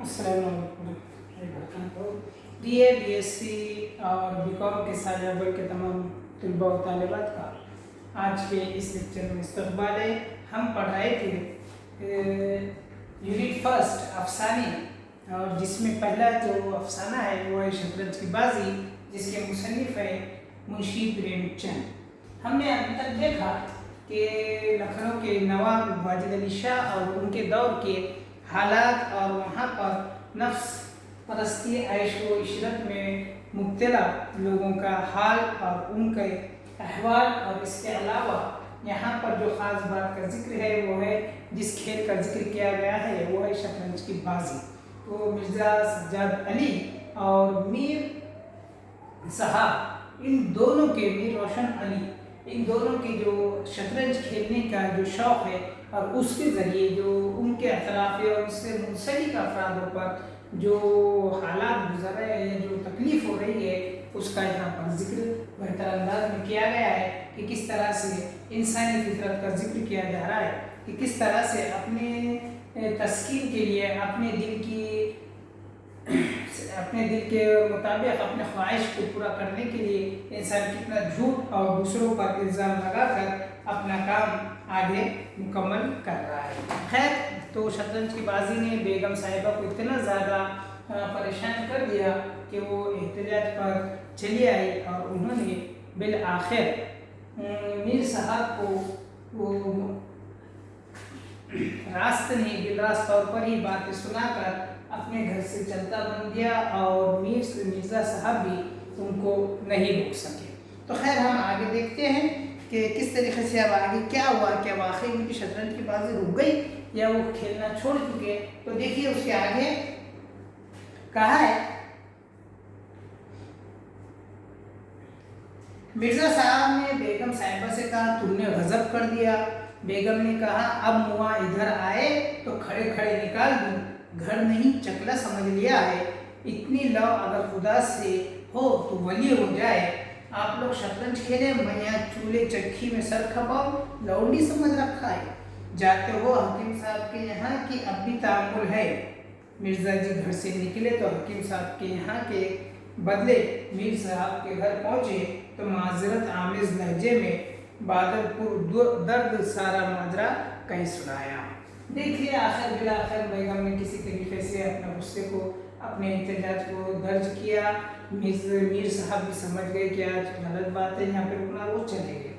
अस्सलाम वालेकुम। BA BSc और BCom के सारे अव्वल के तमाम तलबा और तालिबात का आज के इस लेक्चर में इस्तकबाल है। हम पढ़ रहे थे यूनिट फर्स्ट अफसाने, और जिसमें पहला जो अफसाना है वो है शतरंज की बाजी, जिसके मुसन्निफ है मुंशी प्रेमचंद। हमने अभी तक देखा कि लखनऊ के नवाब वाजिद अली शाह और उनके दौर के हालात और वहाँ पर नफ्स परस्ती ऐश व इशरत में मुब्तला लोगों का हाल और उनके अहवाल, और इसके अलावा यहाँ पर जो ख़ास बात का जिक्र है वो है जिस खेल का जिक्र किया गया है वो है शतरंज की बाजी। तो मिर्ज़ा सज्जाद अली और मीर साहब, इन दोनों के, मीर रोशन अली, इन दोनों के जो शतरंज खेलने का जो शौक़ है और उसके ज़रिए जो उनके अतराफ़ और उससे मुंसलिक अफरादों पर जो हालात गुजर रहे हैं या जो तकलीफ़ हो रही है उसका यहाँ पर जिक्र बेहतर अंदाज में किया गया है कि किस तरह से इंसानी फितरत का जिक्र किया जा रहा है कि किस तरह से अपने तस्कीन के लिए अपने दिल के मुताबिक अपने ख्वाहिश को पूरा करने के लिए इंसान कितना झूठ और दूसरों पर इल्ज़ाम लगाकर अपना काम आगे मुकम्मल कर रहा है। खैर, तो शतरंज की बाजी ने बेगम साहिबा को इतना ज़्यादा परेशान कर दिया कि वो एहतजाज पर चली आई और उन्होंने बिल आखिर मीर साहब को वो बिलरास्त तौर पर ही बातें सुनाकर अपने घर से चलता बन गया और मिर्ज़ा साहब भी उनको नहीं रोक सके। तो खैर, हम आगे देखते हैं कि किस तरीके से अब आगे क्या हुआ, क्या वाकई उनकी शतरंज की बाजी रुक गई या वो खेलना छोड़ चुके। तो देखिए उसके आगे कहा है, मिर्ज़ा साहब ने बेगम साहिबा से कहा, तुमने गज़ब कर दिया। बेगम ने कहा, अब मुआ इधर आए तो खड़े खड़े निकाल दूँ, घर नहीं चकला समझ लिया है। इतनी लव अगर खुदा से हो तो वली हो जाए। आप लोग शतरंज खेले, मैं यहाँ चूल्हे चक्की में सर खपाऊँ, लौंडी समझ रखा है। जाते हो हकीम साहब के यहाँ की अब भी तामुल है। मिर्ज़ा जी घर से निकले तो हकीम साहब के यहाँ के बदले मीर साहब के घर पहुँचे तो माजरत आमेज़ लहजे में बादलपुर दर्द सारा माजरा कहीं सुनाया। देखिए, आखिर बिलाखिर बेगम ने किसी तरीके से अपने गुस्से को, अपने एहतजाज को दर्ज किया। मीर साहब भी समझ गए कि आज गलत बात है, यहाँ पे रुकना, वो चले गए।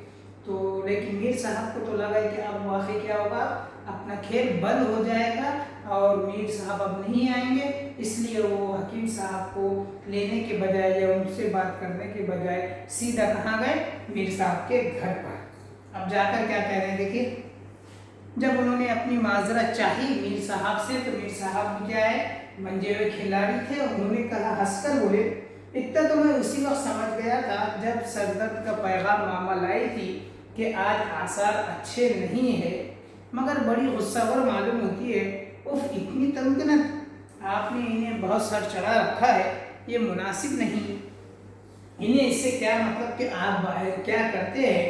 तो लेकिन मीर साहब को तो लगा कि अब वाकई क्या होगा, अपना खेल बंद हो जाएगा और मीर साहब अब नहीं आएंगे। इसलिए वो हकीम साहब को लेने के बजाय या उनसे बात करने के बजाय सीधा कहाँ गए, मीर साहब के घर पर। अब जाकर क्या कह रहे हैं देखिए, जब उन्होंने अपनी माजरत चाही मीर साहब से तो मीर साहब क्या है, मंजे हुए खिलाड़ी थे। उन्होंने कहा, हंसकर बोले, इतना तो मैं उसी वक्त समझ गया था जब सरदर्द का पैगाम मामा लाई थी कि आज आसार अच्छे नहीं है, मगर बड़ी गुस्सावर मालूम होती है। उफ, इतनी तमकनत, आपने इन्हें बहुत सर चढ़ा रखा है, ये मुनासिब नहीं। इन्हें इससे क्या मतलब कि आप बाहर क्या करते हैं,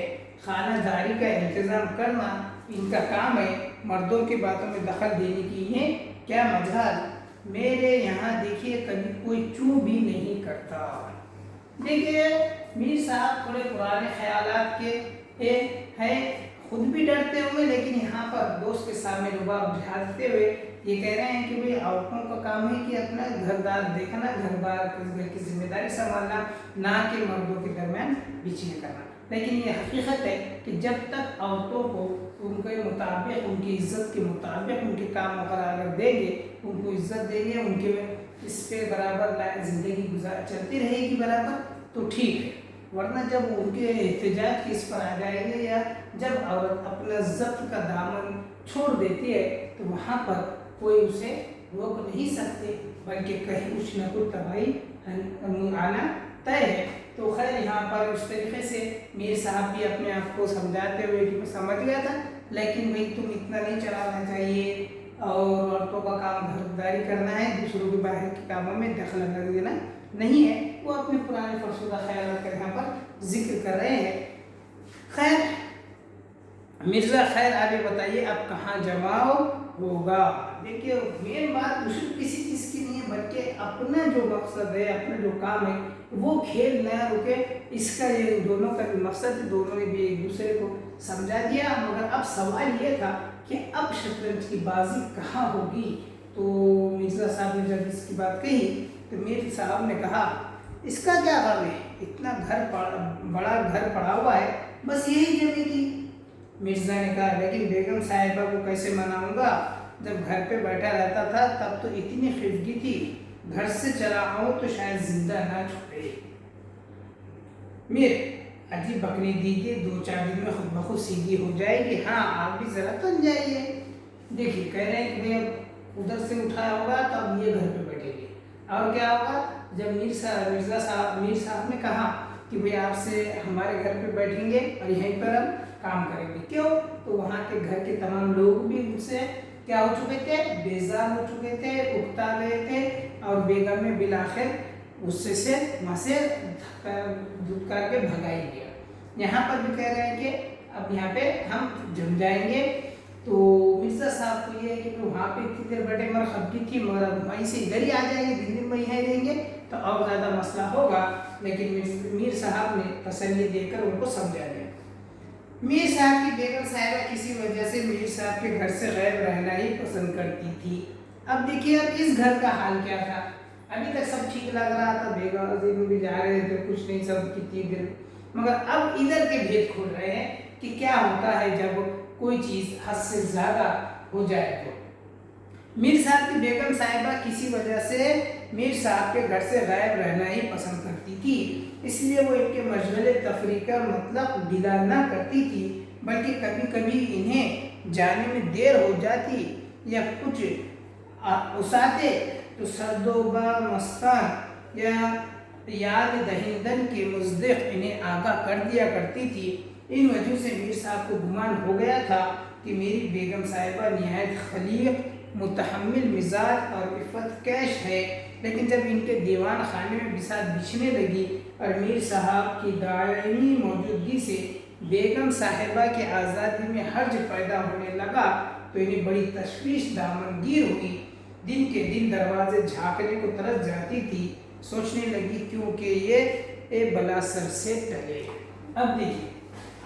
खानादारी का इंतज़ाम करना इनका काम है, मर्दों की बातों में दखल देने की इन्हें क्या मजाल। मेरे यहाँ देखिए कभी कोई चू भी नहीं करता। देखिए, मीर साहब थोड़े पुराने ख्यालात के हैं, खुद भी डरते हुए, लेकिन यहाँ पर दोस्त के सामने रुबाब झाड़ते हुए ये कह रहे हैं कि भाई औरतों का काम है कि अपना घरदार देखना, घर की जिम्मेदारी संभालना, ना कि मर्दों के दरमियान बिचने करना। लेकिन ये हकीकत है कि जब तक औरतों को उनके मुताबिक, उनकी इज़्ज़त के मुताबिक उनके काम वगैरह अगर देंगे, उनको इज़्ज़त देंगे, उनके इस पे बराबर ज़िंदगी चलती रहेगी बराबर, तो ठीक है। वरना जब उनके एहतजाज की इस पर आ जाएंगे या जब औरत अपना ज़ब्त का दामन छोड़ देती है तो वहाँ पर कोई उसे रोक नहीं सकते, बल्कि कहीं कुछ न कुछ तबाही आना तय है। तो खैर, यहाँ पर उस तरीके से मीर साहब भी अपने आप को समझाते हुए कि मैं समझ गया था, लेकिन भाई तुम इतना नहीं चलाना चाहिए और औरतों का काम घरदारी करना है, दूसरों के बाहर के कामों में दखल अंदाजी देना नहीं है। वो अपने पुराने फरसुदा ख्याल का यहाँ पर जिक्र कर रहे हैं। खैर, मिर्जा खैर आगे बताइए अब कहाँ जमाओ होगा। देखिए मेन बात दूसरी किसी चीज की नहीं है, बल्कि अपना जो मकसद है, अपना जो काम है वो खेल न रुके, इसका ये दोनों का भी मकसद, दोनों ने भी एक दूसरे को समझा दिया। मगर अब सवाल ये था कि अब शतरंज की बाजी कहाँ होगी। तो मिर्जा साहब ने जब इसकी बात कही तो मीर साहब ने कहा इसका क्या गम है, इतना बड़ा घर पड़ा हुआ है, बस यही जमेगी। मिर्जा ने कहा लेकिन बेगम साहिबा को कैसे मनाऊंगा, जब घर पे बैठा रहता था तब तो इतनी खिफगी थी, घर से चला आऊं तो शायद जिंदा ना छूटे। मीर अजी बकरी दीजिए, 2-4 दिन में खुद ब खुद सीधी हो जाएगी। हाँ आप भी जरा तन जाइए। देखिए कह रहे हैं कि भैया उधर से उठाया होगा तो अब ये घर पे बैठेंगे। और क्या होगा, जब मीर साहब ने कहा कि भैया आपसे हमारे घर पे बैठेंगे और यहीं पर हम काम करेंगे। क्यों, तो वहाँ के घर के तमाम लोग भी उनसे क्या हो चुके थे, बेजार हो चुके थे, उकता गए थे। और बेगम ने बिलाखिर गुस्से से वहाँ से धुतकार के भगाई दिया। यहाँ पर भी कह रहे हैं कि अब यहाँ पे हम जम जाएंगे। तो मिर्जा साहब को ये है कि वहाँ पे इतनी देर बैठे मगर खबकी थी, मगर वहीं से इधर ही आ जाएंगे, दिन वहीं ही रहेंगे तो और ज़्यादा मसला होगा। लेकिन मीर साहब ने तसल्ली देकर उनको समझा दिया। मीर साहब की बेगम साहिबा किसी वजह से मीर साहब के घर से गैर रहना ही पसंद करती थी। अब देखिए अब इस घर का हाल क्या था। अभी तक सब ठीक लग रहा था, बेगम भी जा रहे थे, कुछ नहीं, सब कितनी देर, मगर अब इधर के भेद खोल रहे हैं कि क्या होता है जब कोई चीज़ हद से ज़्यादा हो जाए। तो मीर साहब की बेगम साहिबा किसी वजह से मीर साहब के घर से गायब रहना ही पसंद करती थी, इसलिए वो इनके मशगले तफरी का मतलब ढिला ना करती थी, बल्कि कभी कभी इन्हें जाने में देर हो जाती या कुछ उसाते तो सरदोबा मस्तान या याद दहिंदन के मुज़द्दिक़ इन्हें आगाह कर दिया करती थी। इन वजह से मीर साहब को गुमान हो गया था कि मेरी बेगम साहिबा निहायत खलीक, मुतहम्मिल मिजाज और इफ़्फ़त कैश है। लेकिन जब इनके दीवान खाने में बिसात बिछने लगी और मीर साहब की दायमी मौजूदगी से बेगम साहिबा की आज़ादी में हर्ज पैदा होने लगा तो इन्हें बड़ी तशवीश दामनगीर हुई। दिन के दिन दरवाजे झाँकने को तरस जाती थी, सोचने लगी क्योंकि ये बला सर से टले। अब देखिए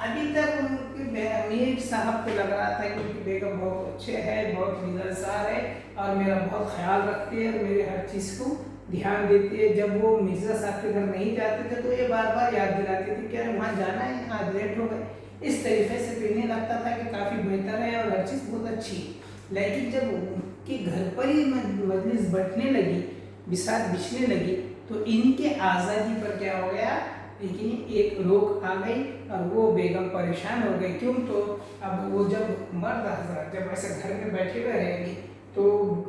अभी तक उनके मीर साहब को लग रहा था कि उनकी बेगम बहुत अच्छे है, बहुत मिलनसार है और मेरा बहुत ख्याल रखती है और मेरे हर चीज़ को ध्यान देती है। जब वो मिर्जा साहब के घर नहीं जाते थे तो ये बार बार याद दिलाते थे कि अरे वहाँ जाना है, आज लेट हो गए। इस तरीके से तो इन्हें लगता था कि काफ़ी बेहतर है और हर चीज़ बहुत अच्छी। लेकिन जब उनके घर पर ही मजलिस बैठने लगी, बिसात बिछने लगी, तो इनके आज़ादी पर क्या हो गया, लेकिन एक रोक आ गई और वो बेगम परेशान हो गई। क्यों, तो अब वो जब मर्द हज़रात जब ऐसे घर में बैठे हुए रहेंगे तो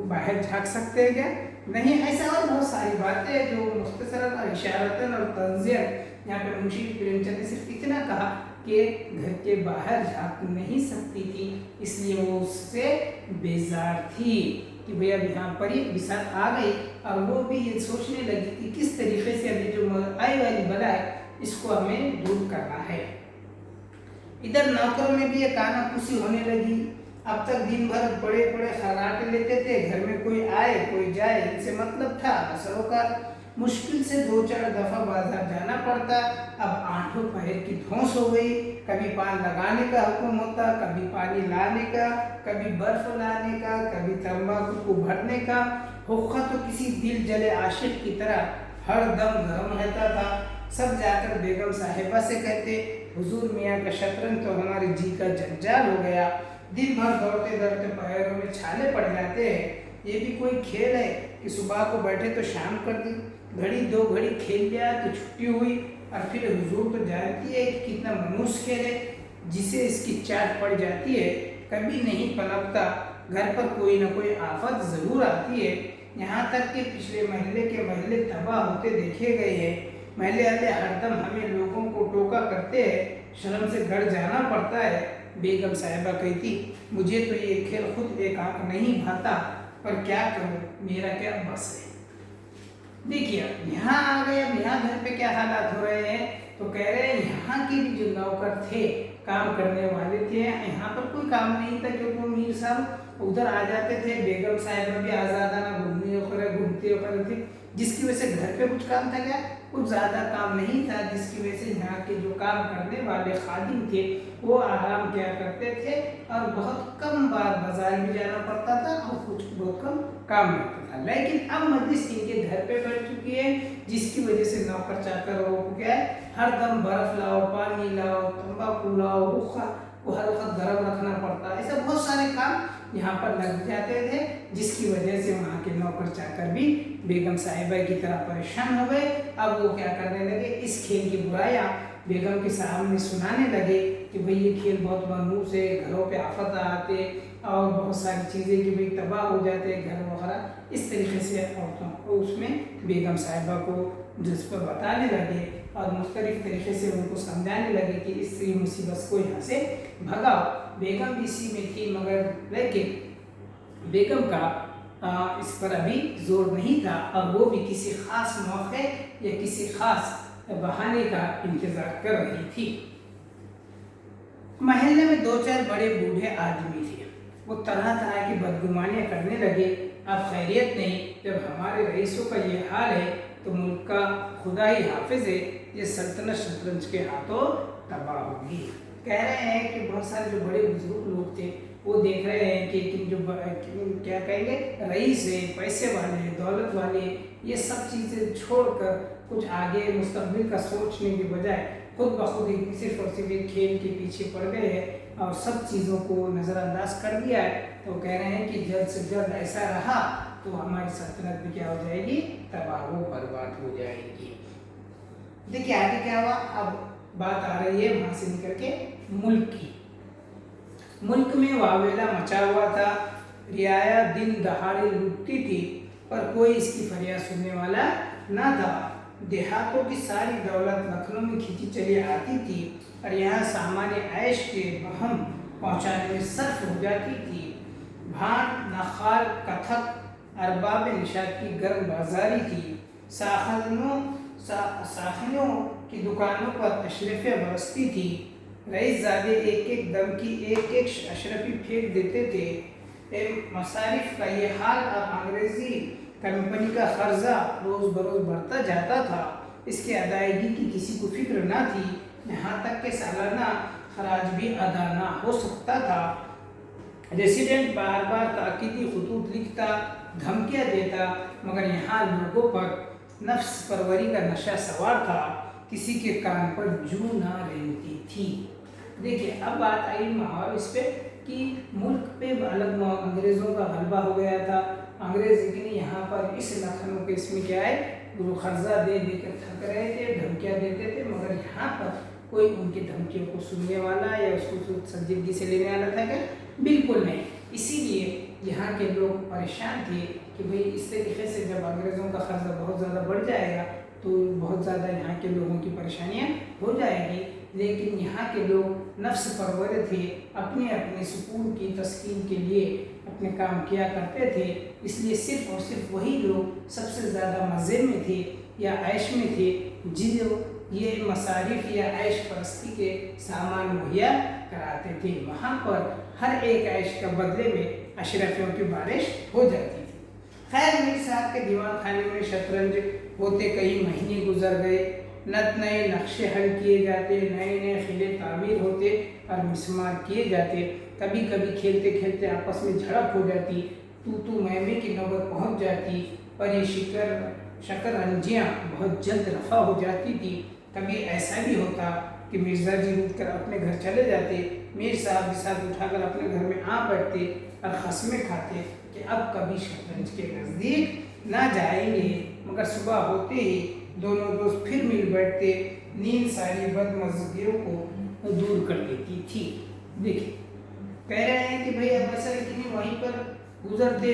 बाहर झाँक सकते हैं क्या, नहीं। ऐसा और बहुत सारी बातें जो मुख्तसरन और इशारतन और तंज़ियन यहाँ पे मुंशी प्रेमचंद ने सिर्फ इतना कहा कि घर के बाहर झाँक नहीं सकती थी, इसलिए वो उससे बेजार थी कि भैया यहाँ पर ही बिसात आ गई। और वो भी ये सोचने लगी कि किस तरीके से अभी जो आई वाली बला है इसको हमें दूर करना है। इधर नौकरों में भी ये कानाफूसी होने लगी। अब तक दिन भर बड़े बड़े खर्राटे लेते थे, घर में कोई आए कोई जाए इनसे मतलब था सरोकार। मुश्किल से 2-4 दफ़ा बाजार जाना पड़ता। अब आंठों पैर की धौंस हो गई, कभी पान लगाने का हुक्म होता, कभी पानी लाने का, कभी बर्फ लाने का, कभी तंबाकू को भरने का। हुक्का तो किसी दिल जले आशिक की तरह हर दम गर्म रहता था। सब जाकर बेगम साहिबा से कहते, हुजूर मियाँ का शतरंज तो हमारे जी का जंजाल हो गया, दिन भर दौड़ते दौड़ते पैरों में छाले पड़ जाते हैं। ये भी कोई खेल है कि सुबह को बैठे तो शाम कर दी, घड़ी 2 घड़ी खेल लिया तो छुट्टी हुई। और फिर हुजूर तो जानती है कि कितना मनुष्य खेल है, जिसे इसकी चाट पड़ जाती है कभी नहीं पनपता, घर पर कोई ना कोई आफत ज़रूर आती है। यहाँ तक कि पिछले महल्ले के महल्ले तबाह होते देखे गए हैं। महल्ले वाले हरदम हमें लोगों को टोका करते हैं, शर्म से घर जाना पड़ता है। बेगम साहिबा कहती, मुझे तो ये खेल खुद एक आंख नहीं भाता, पर क्या करूँ, मेरा क्या बस है। देखिए यहाँ आ गए। अब यहाँ घर पे क्या हालात हो रहे हैं, तो कह रहे हैं यहाँ के भी जो नौकर थे काम करने वाले थे। यहाँ पर कोई काम नहीं था क्योंकि मीर साहब उधर आ जाते थे, बेगम साहिबा भी आज़ादाना घूमती वगैरह थी, जिसकी वजह से घर पे कुछ काम था क्या, कुछ ज़्यादा काम नहीं था, जिसकी वजह से यहाँ के जो काम करने वाले खादिम थे वो आराम किया करते थे और बहुत कम बार बाजार भी जाना पड़ता था और कुछ बहुत कम काम रहता था। लेकिन अब मजलिस इनके घर पे बैठ चुकी है, जिसकी वजह से नौकर चाकरों को क्या है, हर दम बर्फ लाओ, पानी लाओ, तंबाकू लाओ, को हर वक्त गर्म रखना पड़ता है। ऐसे बहुत सारे काम यहाँ पर लग जाते थे, जिसकी वजह से वहाँ के नौकर चाकर भी बेगम साहिबा की तरह परेशान हो गए। अब वो क्या करने लगे, इस खेल की बुराइयाँ बेगम के सामने सुनाने लगे कि भाई ये खेल बहुत मनहूस है, घरों पे आफत आते और बहुत सारी चीज़ें कि भाई तबाह हो जाते घर वगैरह। इस तरीके से औरतों को उसमें बेगम साहिबा को जिस पर बताने लगे और मुख्तलिफ तरीके से उनको समझाने लगे कि इस मुसीबत को यहाँ से भगाओ। बेगम भी इसी में थी, मगर लेकिन बेगम का इस पर अभी जोर नहीं था और वो भी किसी ख़ास मौके या किसी ख़ास बहाने का इंतज़ार कर रही थी। महल्ले में 2-4 बड़े बूढ़े आदमी थे, वो तरह तरह की बदगुमानियाँ करने लगे। अब खैरियत नहीं, जब हमारे रईसों का ये हाल है तो मुल्क का खुदा ही हाफिज है, ये सल्तनत शतरंज के हाथों तबाह होगी। कह रहे हैं कि बहुत सारे जो बड़े बुजुर्ग लोग थे वो देख रहे हैं कि जो क्या कहेंगे रईस है, पैसे वाले, दौलत वाले, ये सब चीज़ें छोड़कर कुछ आगे मुस्तकबिल का सोचने की बजाय खुद ब खुद सिर्फ और सिर्फ खेल के पीछे पड़ गए हैं और सब चीज़ों को नज़रअंदाज कर दिया है। तो कह रहे हैं कि जल्द से जल्द ऐसा रहा तो हमारी सल्तनत भी क्या हो जाएगी, तबाह व बर्बाद हो जाएगी। देखिए आगे क्या हुआ, अब बात आ रही है वहाँ से निकल के मुल्क की। मुल्क में वावेला मचा हुआ था, रियाया दिन दहाड़े लूटती थी पर कोई इसकी फरियाद सुनने वाला ना था। देहातों की सारी दौलत लखनऊ में खींची चली आती थी और यहाँ सामान्य ऐश के बहम पहुँचाने में सर्फ हो जाती थी। भाट, नखाल, कथक अरबाब निशात की गर्म बाजारी थी। साखिनों की दुकानों पर अशरफियाँ बरसती थी। रईसज़ादे एक एक दम की एक एक अशरफी फेंक देते थे। मसारिफ का ये हाल और अंग्रेज़ी कंपनी का कर्जा रोज़ बरोज़ बढ़ता जाता था। इसकी अदायगी की किसी को फिक्र ना थी, यहाँ तक कि सालाना खराज भी अदा ना हो सकता था। रेसिडेंट बार बार ताकीदी खतूत लिखता, धमकियाँ देता, मगर यहाँ लोगों पर नफ्स परवरी का नशा सवार था, किसी के कान पर जू ना रेंगती थी। देखिए अब बात आई माहौल इस पे कि मुल्क पे अलग अंग्रेज़ों का गलबा हो गया था। अंग्रेज़ इतनी यहाँ पर इस लखनऊ के इसमें क्या है, वो कर्जा दे देकर थक रहे थे, धमकियाँ देते थे, मगर यहाँ पर कोई उनकी धमकियों को सुनने वाला या उसको संजीदगी से लेने वाला था क्या, बिल्कुल नहीं। इसीलिए यहाँ के लोग परेशान थे कि भाई इस तरीके से जब अंग्रेज़ों का कर्जा बहुत ज़्यादा बढ़ जाएगा तो बहुत ज़्यादा यहाँ के लोगों की परेशानियाँ हो जाएगी। लेकिन यहाँ के लोग नफ्स परवर थे, अपने अपने सुकून की तस्कीन के लिए अपने काम किया करते थे, इसलिए सिर्फ और सिर्फ वही लोग सबसे ज़्यादा मज़े में थे या ऐश में थे जो ये मसारिफ या ऐश परस्ती के सामान मुहैया कराते थे। वहाँ पर हर एक ऐश का बदले में अशरफियों की बारिश हो जाती थी। खैर मीर साहब के दीवान खाने में शतरंज होते कई महीने गुजर गए। नए नक्शे हल किए जाते, नए नए खिले तामीर होते और मिसमार किए जाते। कभी कभी खेलते खेलते आपस में झड़प हो जाती, तू मैं की नौबत पहुंच जाती, पर ये शकरंजियाँ बहुत जल्द रफा हो जाती थी। कभी ऐसा भी होता कि मिर्ज़ा जी रूठ कर अपने घर चले जाते, मीर साहब के साथ उठाकर अपने घर में आ बैठते और खस्में खाते कि अब कभी शतरंज के नज़दीक ना जाएंगे। मगर सुबह होते ही दोनों दोस्त फिर मिल बैठते, नींद सारी बदमज़गियों को दूर कर देती थी। देखिए कह रहे हैं कि भाई अब ऐसा कितने वहीं पर गुजरते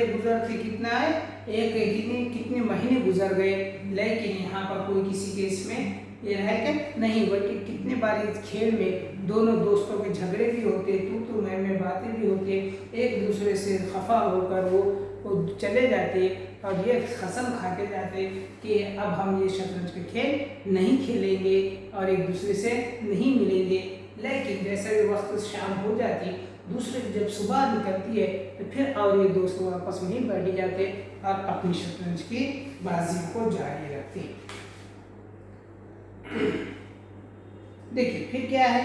कितना है, कितने महीने गुजर गए, लेकिन यहाँ पर कोई किसी के इसमें ये है कि नहीं, बल्कि कितने बार इस खेल में दोनों दोस्तों के झगड़े भी होते, तू मैं बातें भी होते, एक दूसरे से खफा होकर वो चले जाते और ये कसम खा के जाते कि अब हम ये शतरंज के खेल नहीं खेलेंगे और एक दूसरे से नहीं मिलेंगे। लेकिन जैसे ही वक्त शाम हो जाती, दूसरे जब सुबह निकलती है तो फिर और ये दोस्त आपस में ही बैठ जाते और अपनी शतरंज की बाजी को जारी रखते। देखिए फिर क्या है,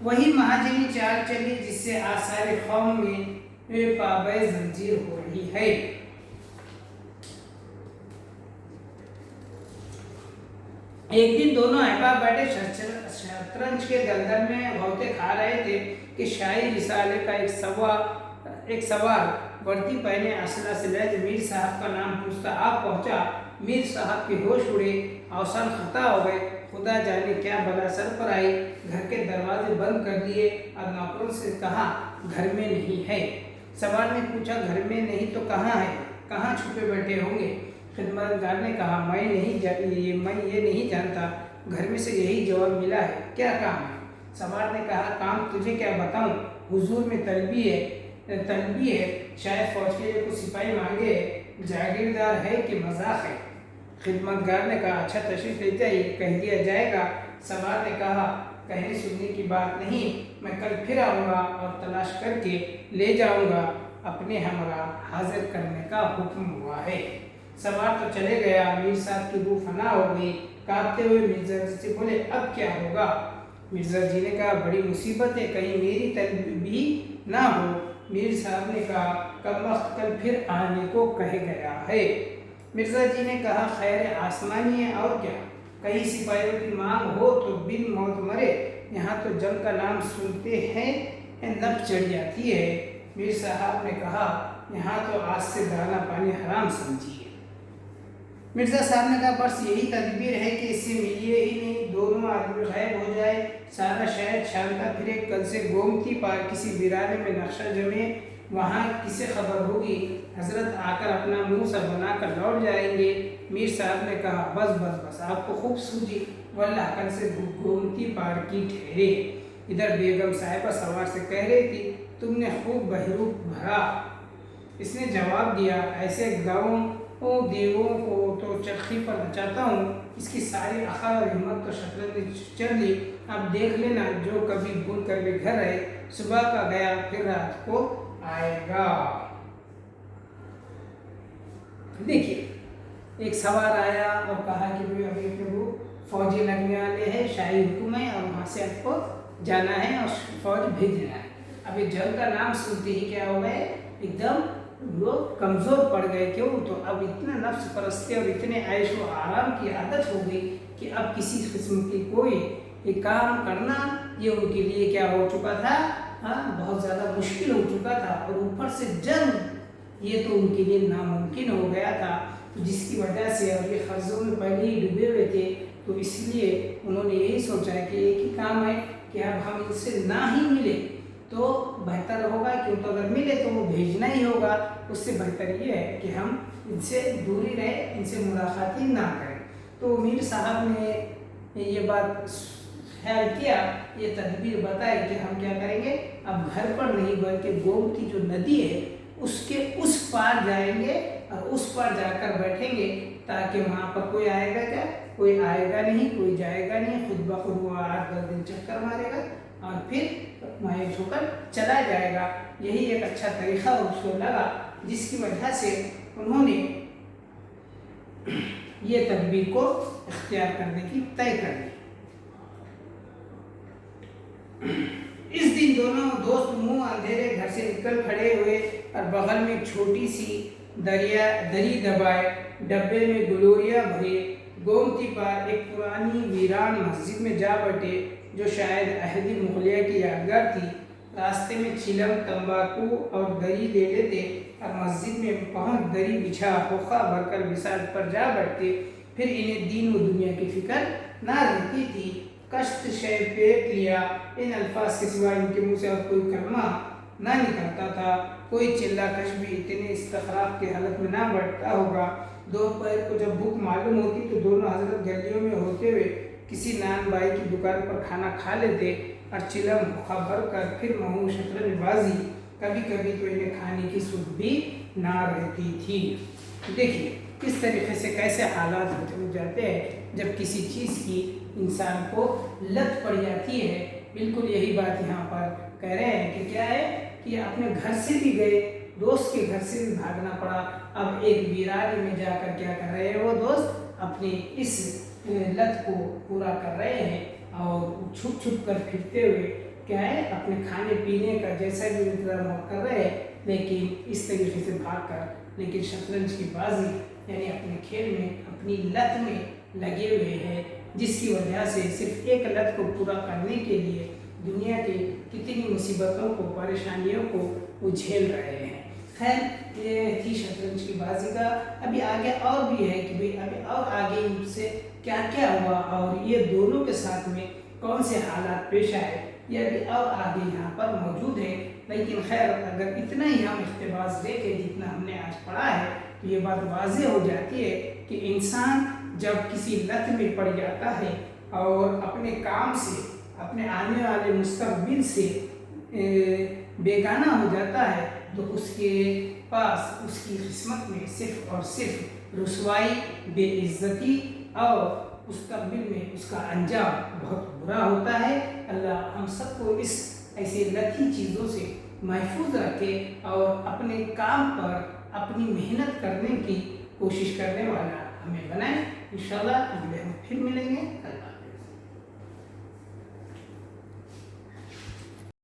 वही महाजनी चाल चली जिससे आसार कौम में पाबे जंजीर हो रही है। एक दिन दोनों अहबाब बैठे शतरंज के दलदल में बहुते खा रहे थे कि शाही रिसाले का एक सवार वर्दी पहने असला से लैस मीर साहब का नाम पूछता आप पहुंचा। मीर साहब के होश उड़े, अवसान खता हो गए, खुदा जाने क्या बला सर पर आई। घर के दरवाजे बंद कर दिए और नौकरों से कहा घर में नहीं है। सवार ने पूछा घर में नहीं तो कहाँ है, कहाँ छुपे बैठे होंगे। खिदमतगार ने कहा मैं ये नहीं जानता, घर में से यही जवाब मिला है, क्या काम है। सवार ने कहा काम तुझे क्या बताऊं, हुजूर में तलबी है, शायद फौज के लिए कुछ सिपाही मांगे, जागीरदार है कि मजाक है। खिदमतगार ने कहा अच्छा तशरीफ ले जाइए, कह दिया जाएगा। सवार ने कहा कहने सुनने की बात नहीं, मैं कल फिर आऊँगा और तलाश करके ले जाऊँगा, अपने हमरा हाजिर करने का हुक्म हुआ है। सवार तो चले गया। मीर साहब की रूह फना हो गई। कांपते हुए मिर्जा जी से बोले अब क्या होगा। मिर्जा जी ने कहा बड़ी मुसीबत है, कहीं मेरी तलबी ना हो। मीर साहब ने कहा कमबख्त कल फिर आने को कह गया है। मिर्जा जी ने कहा खैर आसमानी है और क्या, कहीं सिपाहियों की मांग हो तो बिन मौत मरे, यहाँ तो जंग का नाम सुनते हैं नब चढ़ जाती है। मीर साहब ने कहा यहाँ तो आज से दाना पानी हराम समझिए। मिर्जा साहब ने कहा बस यही तदबीर है कि इससे मिलिए ही नहीं, दोनों आदमी गायब हो जाए, सारा शहर शांता फिरे। कल से गोमती पार किसी वीराने में नक्शा जमे, वहाँ किसे खबर होगी, हजरत आकर अपना मुंह सा बनाकर लौट जाएंगे। मीर साहब ने कहा बस बस बस आपको खूब सूझी, वल्लाह कल से गोमती पार की ठहरे। इधर बेगम साहिबा सवार से कह रही थी तुमने खूब बहरूप भरा। इसने जवाब दिया ऐसे गाँवों देवों को तो चरखी पर नचाता हूँ, इसकी सारी अकल और हिम्मत तो शतरंज चढ़ ली। अब देख लेना जो कभी भूल कर भी घर रहे, सुबह का गया फिर रात को आएगा। देखिए एक सवार आया और कहा कि भाई अभी प्रभु फौजी लगने वाले हैं, शाही हुक्म है और वहाँ से आपको जाना है और फौज भेजना है। अभी जंग का नाम सुनते ही क्या हो गए, एकदम लोग कमज़ोर पड़ गए। क्यों, तो अब इतना नफ्स परस्ती और इतने ऐश व आराम की आदत हो गई कि अब किसी किस्म की कोई एक काम करना ये उनके लिए क्या हो चुका था, बहुत ज़्यादा मुश्किल हो चुका था। और ऊपर से जंग ये तो उनके लिए नामुमकिन हो गया था, जिसकी वजह से और ये कर्ज़ों में पहले ही डूबे हुए थे। तो इसलिए उन्होंने यही सोचा कि एक ही काम है कि अब हम इससे ना ही मिले तो बेहतर होगा, क्योंकि अगर मिले तो वो भेजना ही होगा। उससे बेहतर ये है कि हम इनसे दूरी रहे, इनसे मुलाकात ही ना करें। तो मीर साहब ने ये बात ख्याल किया, ये तदबीर बताई कि हम क्या करेंगे, अब घर पर नहीं बल्कि गोमती जो नदी है उसके उस पार जाएंगे और उस पार जाकर बैठेंगे, ताकि वहाँ पर कोई आएगा क्या, कोई आएगा नहीं, कोई जाएगा नहीं, खुद ब खुद वो 8-10 दिन चक्कर मारेगा और फिर मायूस होकर चला जाएगा। यही एक अच्छा तरीका उसको लगा, जिसकी वजह से उन्होंने ये तदबीर को इख्तियार करने की तय कर ली। इस दिन दोनों दोस्त मुंह अंधेरे घर से निकल खड़े हुए और बगल में एक छोटी सी दरी दबाए डब्बे में ग्लोरिया भरे गोमती पार एक पुरानी वीरान मस्जिद में जा बैठे, जो शायद अहदी मुगलिया की यादगार थी। रास्ते में चिलम, तंबाकू और दरी ले लेते और मस्जिद में पहुंच दरी बिछा होखा भरकर विसाल पर जा बैठते। फिर इन्हें दीन व दुनिया की फिक्र ना रहती थी। कष्ट शय पेट लिया, इन अल्फाज के सिवा इनके मुँह से और कोई कलमा ना निकलता था। कोई चिल्ला कश भी इतने इस्तखराफ की हालत में ना बैठता होगा। दोपहर को जब भूख मालूम होती तो दोनों हजरत गलियों में होते हुए किसी नान बाई की दुकान पर खाना खा लेते और चिलम भूखा भर कर फिर महू शतरंजबाजी। कभी कभी तो इन्हें खाने की सुध भी ना रहती थी। देखिए किस तरीके से कैसे हालात होते जाते हैं जब किसी चीज़ की इंसान को लत पड़ जाती है। बिल्कुल यही बात यहाँ पर कह रहे हैं कि क्या है कि अपने घर से भी गए, दोस्त के घर से भी भागना पड़ा, अब एक वीरानी में जाकर क्या कर रहे हैं वो दोस्त अपनी इस लत को पूरा कर रहे हैं और छुप छुप कर फिरते हुए क्या है अपने खाने पीने का जैसा भी इंतजाम कर रहे हैं, लेकिन इस तरीके से भाग कर लेकिन शतरंज की बाजी यानी अपने खेल में अपनी लत में लगे हुए हैं, जिसकी वजह से सिर्फ एक लत को पूरा करने के लिए दुनिया के कितनी मुसीबतों को परेशानियों को वो झेल रहे हैं। खैर ये थी शतरंज की बाजी का। अभी आगे और भी है कि भाई अभी और आगे इनसे क्या क्या हुआ और ये दोनों के साथ में कौन से हालात पेश आए, ये अभी और आगे यहाँ पर मौजूद है। लेकिन खैर अगर इतना ही हम इख्तिबास देखें जितना हमने आज पढ़ा है तो ये बात वाज़ेह हो जाती है कि इंसान जब किसी लत में पड़ जाता है और अपने काम से अपने आने वाले मुस्तकबिल से बेगाना हो जाता है तो उसके पास उसकी किस्मत में सिर्फ और सिर्फ रुसवाई, बेइज्जती और मुस्तकबिल में उसका अंजाम बहुत बुरा होता है। अल्लाह हम सबको इस ऐसे लती चीज़ों से महफूज रखे और अपने काम पर अपनी मेहनत करने की कोशिश करने वाला हमें बनाए। इंशाअल्लाह अगले हम फिर मिलेंगे। अल्लाह।